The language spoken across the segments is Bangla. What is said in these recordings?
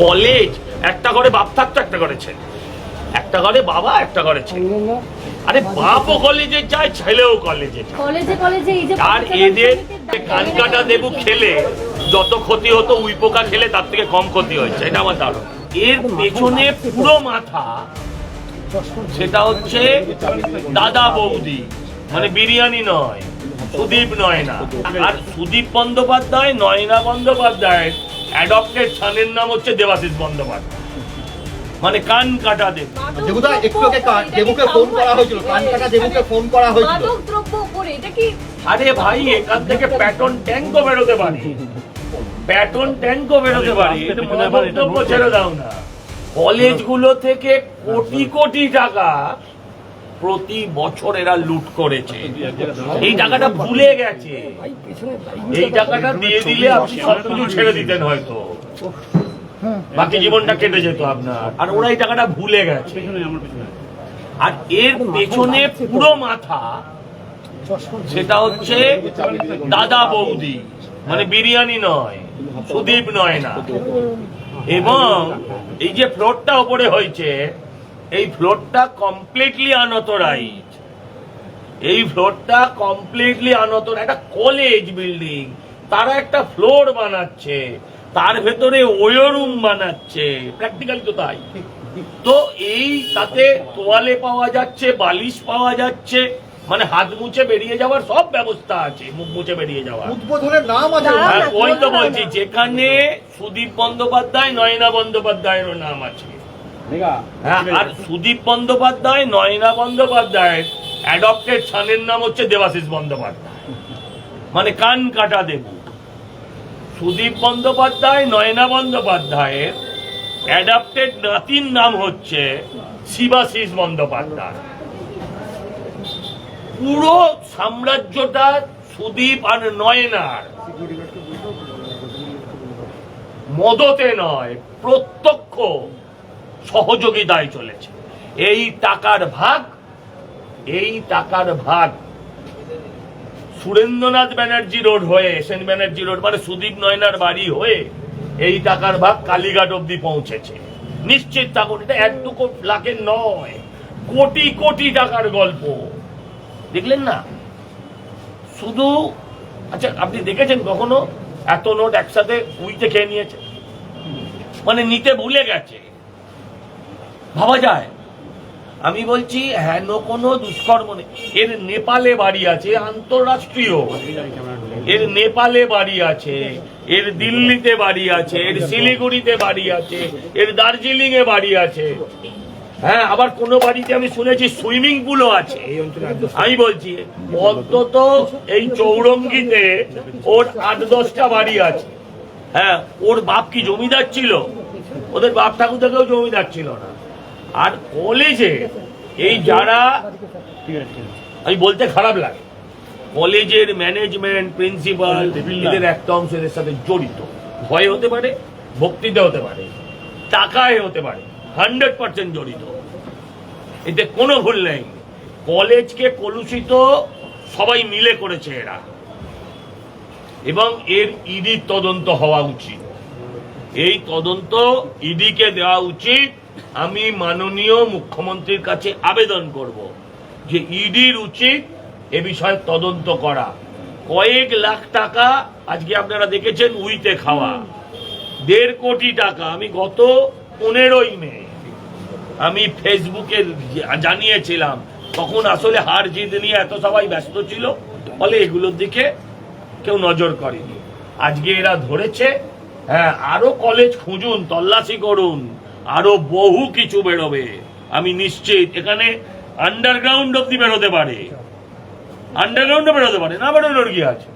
কলেজ একটা ঘরে বাপ থাকতো, একটা ঘরে ছেলে, একটা ঘরে বাবা, একটা ঘরে ছেলে। আরে বাপও কলেজে যায়, ছেলেও কলেজে যায়। আর এদের কান কাটা দেবু খেলে যত ক্ষতি হতো উইপোকা খেলে তার থেকে কম ক্ষতি হয়েছে, এটা আমার ধারণা। এর পেছনে পুরো মাথা সেটা হচ্ছে দাদা বৌদি, মানে বিরিয়ানি নয়, সুদীপ নয়না। আর সুদীপ বন্দ্যোপাধ্যায় নয়না বন্দ্যোপাধ্যায় অ্যাডপ্টেড সনের নাম হচ্ছে দেবাশিস বন্দ্যোপাধ্যায়, মানে কান কাটা দেব। দেবুদা একটু আগে দেবুকে ফোন করা হয়েছিল, কান কাটা দেবুকে ফোন করা হয়েছিল। আরে ভাই এখান থেকে প্যাটর্ন ট্যাঙ্কও বেরোতে পারে, প্যাটর্ন ট্যাঙ্কও বেরোতে পারে, মন্তব্য ছেড়ে দাও না। কলেজগুলো থেকে কোটি কোটি টাকা প্রতি বছর এরা লুট করেছে, এই টাকাটা ভুলে গেছে। এই টাকাটা দিয়ে দিলে আপনি সবকিছু ছেড়ে দিতেন হয়তো, বাকি জীবনটা কেটে যেত আপনার। আর ওরা এই টাকাটা ভুলে গেছে। আর এর পেছনে পুরো মাথা সেটা হচ্ছে দাদা বৌদি, মানে বিরিয়ানি নয়, সুদীপ নয়না। এবং এই যে ফ্লোরটা ওপরে হয়েছে, এই ফ্লোরটা কমপ্লিটলি আনঅথরাইজড। এই ফ্লোরটা কমপ্লিটলি আনঅথরাইজড। একটা কলেজ বিল্ডিং, তারা একটা ফ্লোর বানাচ্ছে, তার ভেতরে ওয়ো রুম বানাচ্ছে, প্র্যাকটিক্যালি তো তাই। তো এই তাতে তোয়ালে পাওয়া যাচ্ছে, বালিশ পাওয়া যাচ্ছে, মানে হাত মুছে বেরিয়ে যাওয়ার সব ব্যবস্থা আছে, মুখ মুছে বেরিয়ে যাওয়ার উদ্বোধনের নাম আছে। ওই তো বলছি, যেখানে সুদীপ বন্দ্যোপাধ্যায় নয়না বন্দ্যোপাধ্যায়েরও নাম আছে। আর সুদীপ বন্দ্যোপাধ্যায় নয়না বন্দ্যোপাধ্যায় অ্যাডপ্টেড সনের নাম হচ্ছে দেবাশিস বন্দ্যোপাধ্যায়, মানে কান কাটা দেবু। সুদীপ বন্দ্যোপাধ্যায় নয়না বন্দ্যোপাধ্যায়ের অ্যাডাপ্টেড নাতির নাম হচ্ছে শিবাশিস বন্দ্যোপাধ্যায়। পুরো সাম্রাজ্যটা সুদীপ আর নয়নার মদতে নয়, প্রত্যক্ষ সহযোগিতায় চলেছে। এই টাকার ভাগ সুরেন্দ্রনাথ ব্যানার্জি রোড হয়ে, সেন ব্যানার্জি রোড মানে সুদীপ নয়নার বাড়ি হয়ে এই টাকার ভাগ কালীঘাট অব্দি পৌঁছেছে। নিশ্চিত থাকুন, এটা 1-2 লাখের নয়, কোটি কোটি টাকার গল্প। দেখলেন না? শুধু আচ্ছা, আপনি দেখেছেন কখনো এত নোট একসাথে উইতে খেয়ে নিয়েছে? মানে নিতে ভুলে গেছে, ভাবা যায়? আমি বলছি হেন কোনো দুষ্কর্ম নেই। এর নেপালে বাড়ি আছে, আন্তর্রাষ্ট্রীয়। এর নেপালে বাড়ি আছে, এর দিল্লিতে বাড়ি আছে, এর শিলিগুড়িতে বাড়ি আছে, এর দার্জিলিং এ বাড়ি আছে। হ্যাঁ, আবার কোন বাড়িতে আমি শুনেছি সুইমিং পুলও আছে। আমি বলছি অন্তত এই চৌরঙ্গিতে ওর 8-10টা বাড়ি আছে। হ্যাঁ, ওর বাপ কি জমিদার ছিল? ওদের বাপ ঠাকুরদা কেউ জমিদার ছিল না। আর কলেজে এই যারা, আমি বলতে খারাপ লাগে, কলেজের ম্যানেজমেন্ট, প্রিন্সিপাল, এদের একটা অংশ এদের সাথে জড়িত। ভয় হতে পারে, ভক্তিতে হতে পারে, টাকায় হতে পারে, 100% জড়িত। এতে কোনো ভুল নেই। কলেজকে কলুষিত সবাই মিলে করেছে এরা, এবং এর ইডি তদন্ত হওয়া উচিত। এই তদন্ত ইডিকে দেওয়া উচিত। আমি মাননীয় মুখ্যমন্ত্রীর কাছে আবেদন করব যে ইডির উচিত এ বিষয়ে তদন্ত করা। কয়েক লাখ টাকা আজকে আপনারা দেখেছেন উইতে খাওয়া, 1.5 কোটি টাকা। আমি গত 15ই মে আমি ফেসবুকে জানিয়েছিলাম, তখন আসলে হার জিত নিয়ে এত সবাই ব্যস্ত ছিল, ফলে এগুলোর দিকে কেউ নজর করেনি। আজকে এরা ধরেছে। হ্যাঁ, আরো কলেজ খুঁজুন, তল্লাশি করুন, আরো বহু কিছু বেরোবে। আমি নিশ্চিত এখানে আন্ডারগ্রাউন্ড অব্দি বেরোতে পারে, আন্ডারগ্রাউন্ডও বেরোতে পারে, না বেরোনোর কি আছে?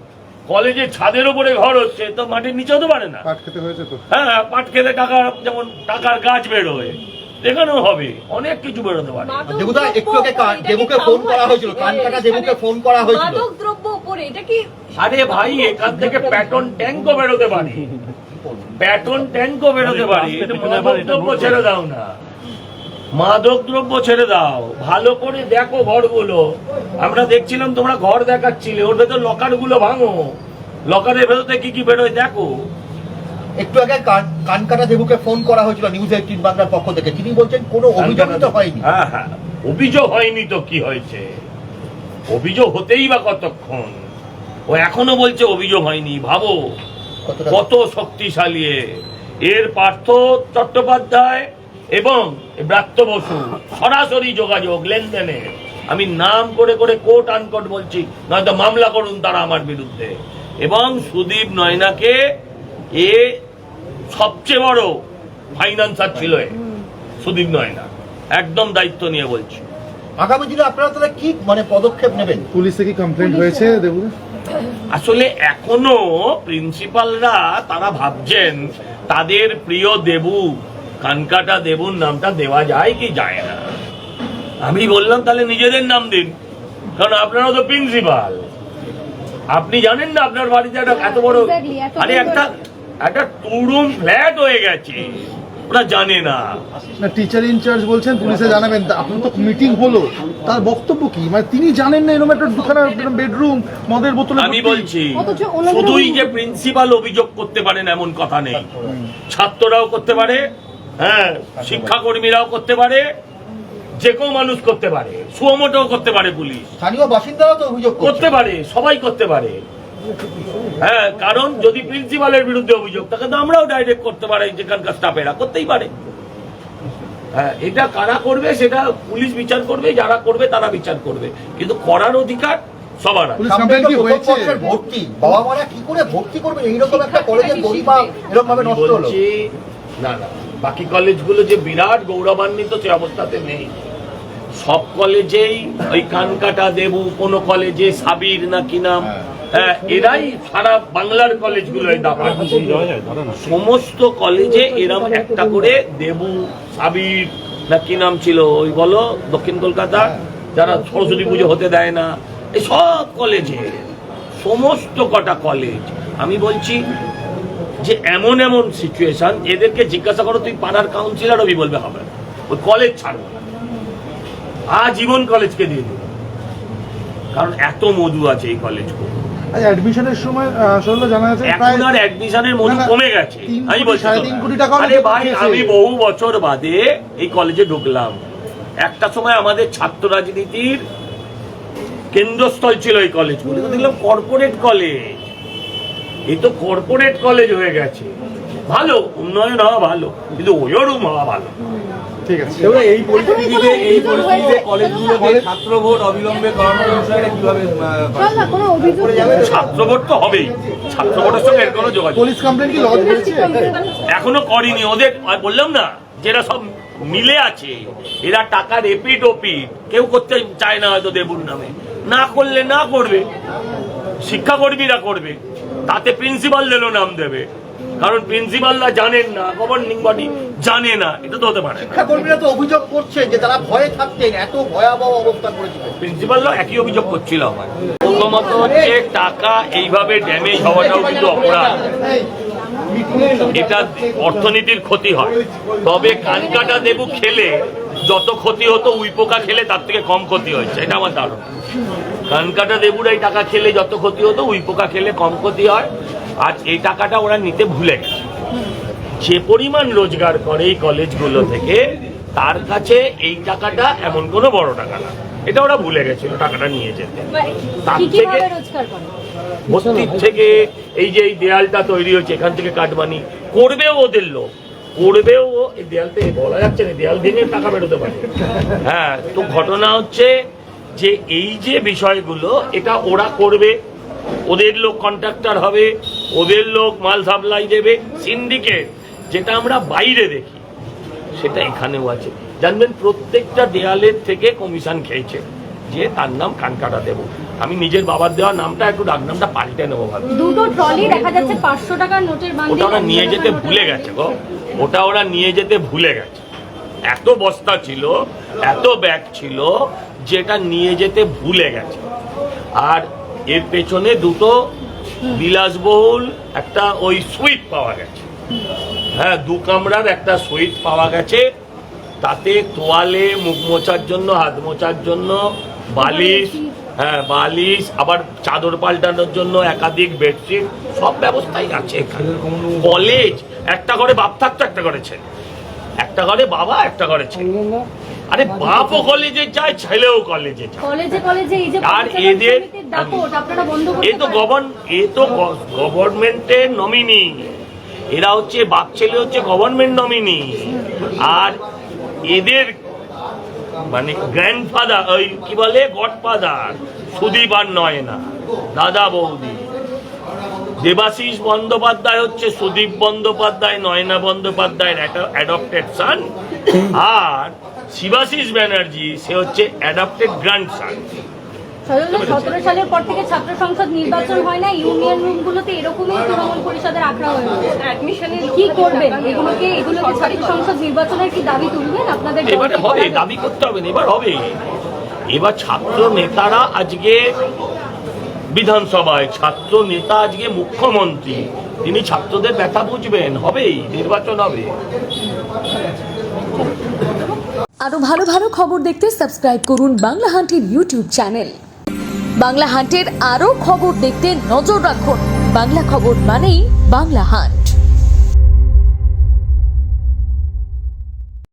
কলেজের ছাদের উপরে ঘর হচ্ছে, তো মাটির নিচে হতে পারে না? পাট খেতে হয়েছে তো। হ্যাঁ, পাট খেতে টাকা, যেমন টাকার গাছ বেরোয়, এখানেও হবে, অনেক কিছু বেরোতে পারে। দেবুদা একটু আগে দেবুকে ফোন করা হয়েছিল, কান কাটা দেবুকে ফোন করা হয়েছিল। আরে ভাই এখান থেকে প্যাটর্ন ট্যাঙ্কও বেরোতে পারে, প্যাটর্ন ট্যাঙ্কও বেরোতে পারে। মন্তব্য ছেড়ে দাও না, মাদক দ্রব্য ছেড়ে দাও। ভালো করে দেখো ঘরগুলো। আমরা দেখছিলাম তোমরা ঘর দেখাচ্ছিলে, ওর ভেতর লকার গুলো ভাঙো, লকারের ভেতরে কি কি বেরোয় দেখো। একটু আগে কানকাটা দেবুকে ফোন করা হয়েছিল নিউজ 18 বাংলার পক্ষ থেকে, তিনি বলছেন কোনো অভিযোগ তো হয়নি। হ্যাঁ হ্যাঁ, অভিযোগ হয়নি তো কি হয়েছে, অভিযোগ হতেই বা কতক্ষণ, ও এখনো বলছে অভিযোগ হয়নি। ভাবো কত শক্তিশালী এর পার্থ চট্টোপাধ্যায় এবং ব্রাত্য বসু সরাসরি যোগাযোগ লেনদেনে, আমি নাম করে করে কোট আনকোট বলছি, নয়তো মামলা করুন তারা আমার বিরুদ্ধে। এবং সুদীপ নয়নাকে এ সবচেয়ে বড় ফাইন্যান্সার ছিল সুদীপ নয়না, একদম দায়িত্ব নিয়ে বলছি। আগামী দিনে আপনারা তাহলে কি মানে পদক্ষেপ নেবেন? পুলিশে কি কমপ্লেন্ট হয়েছে দেবু? আসলে এখনো প্রিন্সিপালরা তারা ভাবছেন তাদের প্রিয় দেবু কানকাটা দেবুর নামটা দেওয়া যায় কি যায় না। আমি বললাম তাহলে নিজেদের নাম দিন, কারণ আপনারা তো প্রিন্সিপাল, আপনি জানেন না আপনার বাড়িতে একটা এত বড় আরে একটা টুরুম ফ্ল্যাট হয়ে গেছে, ওরা জানে না। না টিচার ইনচার্জ বলছেন পুলিশে জানাবেন, তা আপনার তো মিটিং হলো, তার বক্তব্য কি? মানে তিনি জানেন না এরকম একটা দুখানা বেডরুম মদের বোতলে? আমি বলছি শুধুই যে প্রিন্সিপাল অভিযোগ করতে পারেন এমন কথা নেই, ছাত্ররাও করতে পারে, হ্যাঁ শিক্ষাকর্মীরাও করতে পারে, যে কেউ মানুষ করতে পারে, সুমোটাও করতে পারে, পুলিশ স্থানীয় বাসিন্দারাও তো অভিযোগ করতে পারে, সবাই করতে পারে। হ্যাঁ, কারণ যদি প্রিন্সিপালের বিরুদ্ধে অভিযোগ থাকে তো আমরাও ডাইরেক্ট করতে পারি, যেখানকার স্টাফেরা করতেই পারে। হ্যাঁ, এটা কারা করবে সেটা পুলিশ বিচার করবে, যারা করবে তারা বিচার করবে, কিন্তু করার অধিকার সবার আছে। ভর্তি বাবা মারা কি করে ভর্তি করবেন এইরকম একটা কলেজের গরিমা এরকম ভাবে নষ্ট হলো? না না, বাকি কলেজগুলো যে বিরাট গৌরবান্বিত সে অবস্থাতে নেই। সব কলেজেই ওই কানকাটা দেবু, কোন কলেজে সাবির না কি নাম, এরাই সারা বাংলার কলেজগুলো সমস্ত কলেজে এরম একটা করে দেবু সাবির না কি নাম ছিল ওই বলো দক্ষিণ কলকাতা, যারা সরস্বতী পুজো হতে দেয় না, এই সব কলেজে সমস্ত কটা কলেজ। আমি বলছি যে এমন এমন সিচুয়েশন, এদেরকে জিজ্ঞাসা করো তুই পাড়ার কাউন্সিলর হবি, বলবে হবে না, ওই কলেজ ছাড়বো না, আজীবন কলেজকে দিয়ে দেবো, কারণ এত মধু আছে এই কলেজগুলো। অ্যাডমিশনের সময় জানা যাচ্ছে এখন আর অ্যাডমিশনের মধু কমে গেছে। আমি বলছি আরে ভাই, আমি বহু বছর বাদে এই কলেজে ঢুকলাম, একটা সময় আমাদের ছাত্র রাজনীতির কেন্দ্রস্থল ছিল এই কলেজগুলো, দেখলাম কর্পোরেট কলেজ, এই তো কর্পোরেট কলেজ হয়ে গেছে। ভালো উন্নয়ন হওয়া ভালো, কিন্তু ওইরকম হওয়া ভালো। ঠিক আছে, এই পরিস্থিতিতে কলেজগুলোতে ছাত্র ভোট অবিলম্বে করানোর বিষয়টা কিভাবে? ছাত্র ভোট তো হবেই, ছাত্র ভোটের সঙ্গে এর কোনো যোগাযোগ। পুলিশ কমপ্লেন্ট কি লজ হয়েছে? এখনো করেনি, ওদের বললাম না যেটা সব মিলে আছে, এরা টাকা রেপিট ওপিট কেউ করতে চায় না হয়তো দেবুর নামে, না করলে না করবে, শিক্ষাকর্মীরা করবে, তাতে প্রিন্সিপালদেরও নাম দেবে, কারণ প্রিন্সিপালরা জানেন না, গভর্নিং বডি জানে না, এটা তো হতে পারে। শিক্ষাকর্মীরা তো অভিযোগ করছে যে তারা ভয়ে থাকতেন, এত ভয়াবহ অবস্থা করেছিল। প্রিন্সিপালরা একই অভিযোগ করছিল আমার। প্রথমত হচ্ছে টাকা এইভাবে ড্যামেজ হওয়াটাও কিন্তু অপরাধ, এটা অর্থনীতির ক্ষতি হয়। তবে কানকাটা দেবু খেলে যত ক্ষতি হতো উইপোকা খেলে তার থেকে কম ক্ষতি হয়েছে, এটা আমার ধারণা। কানকাটা দেবুর এই টাকা খেলে যত ক্ষতি হতো উইপোকা খেলে কম ক্ষতি হয়। আর এই টাকাটা ওরা নিতে ভুলে গেছে, যে পরিমাণ রোজগার করে এই কলেজগুলো থেকে, তার কাছে এই টাকাটা এমন কোনো বড় টাকা না, এটা ওরা ভুলে গেছিল টাকাটা নিয়ে যেতে। তার থেকে ভর্তির থেকে এই যে এই দেয়ালটা তৈরি হচ্ছে, এখান থেকে কাটমানি করবেও ওদের লোক, করবেও এই দেয়াল থেকে বলা যাচ্ছে না, দেয়াল ভেঙে টাকা বেরোতে পারে। হ্যাঁ, তো ঘটনা হচ্ছে যে এই যে বিষয়গুলো এটা ওরা করবে, ওদের লোক কন্ট্রাক্টর হবে, ওদের লোক মাল সাপ্লাই দেবে, সিন্ডিকেট যেটা আমরা বাইরে দেখি সেটা এখানেও আছে। জানবেন প্রত্যেকটা দেয়ালের থেকে কমিশন খেয়েছে, যে তার নাম কানকাটা দেবু। আমি নিজের বাবার দেওয়া নামটা একটু ডাক নামটা পাল্টে নেবো ভাবি। দুটো ট্রলি দেখা যাচ্ছে 500 টাকার নোটের বান্ডিল, ওটা ওরা নিয়ে যেতে ভুলে গেছে গো, ওটা ওরা নিয়ে যেতে ভুলে গেছে। এত বস্তা ছিল, এত ব্যাগ ছিল, যেটা নিয়ে যেতে ভুলে গেছে। আর এর পেছনে দুটো বিলাসবহুল একটা ওই সুইট পাওয়া গেছে, হ্যাঁ 2 কামরার একটা সুইট পাওয়া গেছে, তাতে তোয়ালে, মুখ মোছার জন্য, হাত মোছার জন্য, বালিশ, হ্যাঁ বালিশ, আবার চাদর পাল্টানোর জন্য একাধিক বেডশিট, সব ব্যবস্থাই আছে এখানে। কলেজ একটা ঘরে বাপ থাকতো, একটা ঘরে ছেলে, একটা ঘরে বাবা, একটা ঘরে ছেলে। আরে বাপও কলেজে যায়, ছেলেও কলেজে যায়। কলেজে এই যে আর এদের দাপট আপনারা বন্ধ এ করতে তো পারেন। গভর্নমেন্টের নমিনি, এরা হচ্ছে বাপ ছেলে হচ্ছে গভর্নমেন্ট নমিনি। আর এদের মানে গ্র্যান্ডফাদার, ওই কি বলে গডফাদার সুদীপ আর নয়না, দাদা বৌদি। দেবাশিস বন্দ্যোপাধ্যায় হচ্ছে সুদীপ বন্দ্যোপাধ্যায়, নয়না বন্দ্যোপাধ্যায়ের অ্যাডপ্টেড সান। আর শিবাশিস ব্যানার্জি সে হচ্ছে অ্যাডপ্টেড গ্র্যান্ডসান। 2017 সালের পর থেকে ছাত্র সংসদ নির্বাচন হয় না, ইউনিয়ন রুমগুলোতে এরকমই তৃণমূল পরিষদের আখড়া হয়ে রয়েছে। অ্যাডমিশনের কি করবেন? এগুলোকে ছাত্র সংসদ নির্বাচনের কি দাবি তুলবেন আপনাদের? এবারে হবে, দাবি করতে হবে না, এবার হবে। এবার ছাত্র নেতারা আজকে বিধানসভায়, ছাত্র নেতা আজকে মুখ্যমন্ত্রী, তিনি ছাত্রদের ব্যথা বুঝবেন, হবেই, নির্বাচন হবে। আরো ভালো ভালো খবর দেখতে সাবস্ক্রাইব করুন বাংলা হান্টের ইউটিউব চ্যানেল। বাংলা হান্টের আরো খবর দেখতে নজর রাখুন। বাংলা খবর মানেই বাংলা হান্ট।